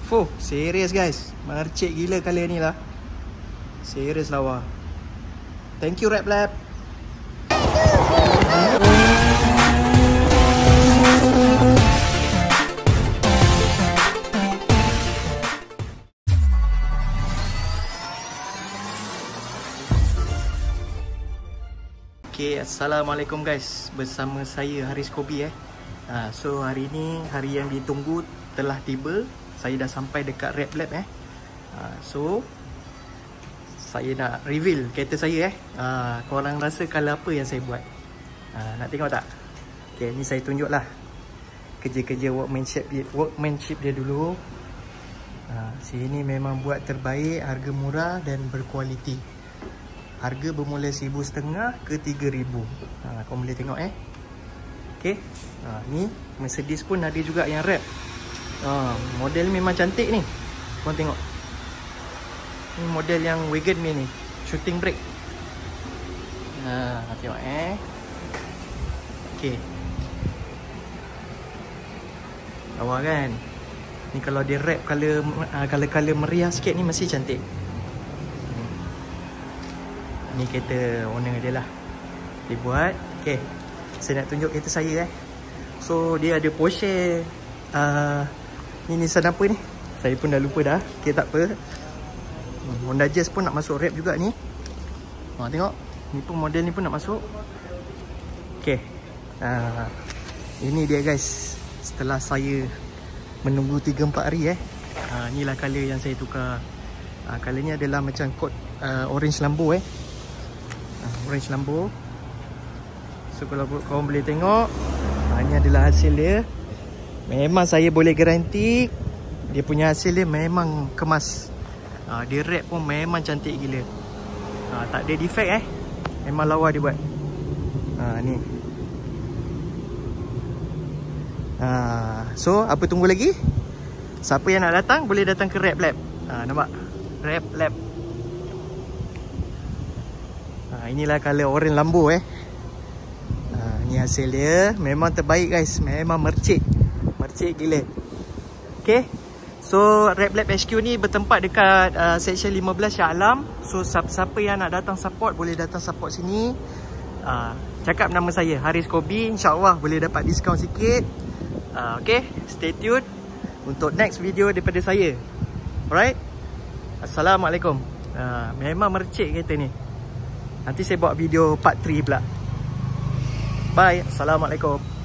Fuh, serius guys. Mercik gila kali ni lah. Serius lawa. Thank you Rap Lab. Okay, Assalamualaikum guys. Bersama saya Haris Kobi So hari ni hari yang ditunggu telah tiba. Saya dah sampai dekat Rap Lab So saya nak reveal kereta saya korang rasa colour apa yang saya buat? Nak tengok tak? Okay, ni saya tunjuk lah kerja-kerja workmanship dia dulu. Sini memang buat terbaik, harga murah dan berkualiti. Harga bermula RM1,500 ke RM3,000. Kau boleh tengok Okay. Ni Mercedes pun ada juga yang wrap. Model memang cantik ni. Kau tengok. Ni model yang wagon ni, shooting brake. Tengok Okay. Lawa kan? Ni kalau dia wrap color meriah sikit ni masih cantik. Ni kereta owner dia lah. Dia buat. Okay, saya nak tunjuk kereta saya So dia ada Porsche ni Nissan apa ni, saya pun dah lupa dah. Okay, tak apa. Honda Jazz pun nak masuk wrap juga ni. Tengok, ni pun model ni pun nak masuk. Okay, ini dia guys. Setelah saya menunggu 3-4 hari inilah colour yang saya tukar. Colour ni adalah macam kod orange Lambo orange Lambo. So kalau korang boleh tengok, ini adalah hasil dia. Memang saya boleh garanti dia punya hasil dia memang kemas. Dia wrap pun memang cantik gila. Tak ada defect memang lawa dia buat. Ni. So apa tunggu lagi? Siapa yang nak datang boleh datang ke Rap Lab. Nampak? Rap Lab. Inilah colour orange Lambo ni hasil dia. Memang terbaik guys. Memang mercik. Mercik gila. Okay, so Rap Lab HQ ni bertempat dekat section 15 Shah Alam. So siapa yang nak datang support boleh datang support sini. Cakap nama saya Haris Kobi, InsyaAllah boleh dapat diskaun sikit. Okay, stay tune untuk next video daripada saya. Alright, Assalamualaikum. Memang mercik kereta ni. Nanti saya buat video part 3 pula. Bye. Assalamualaikum.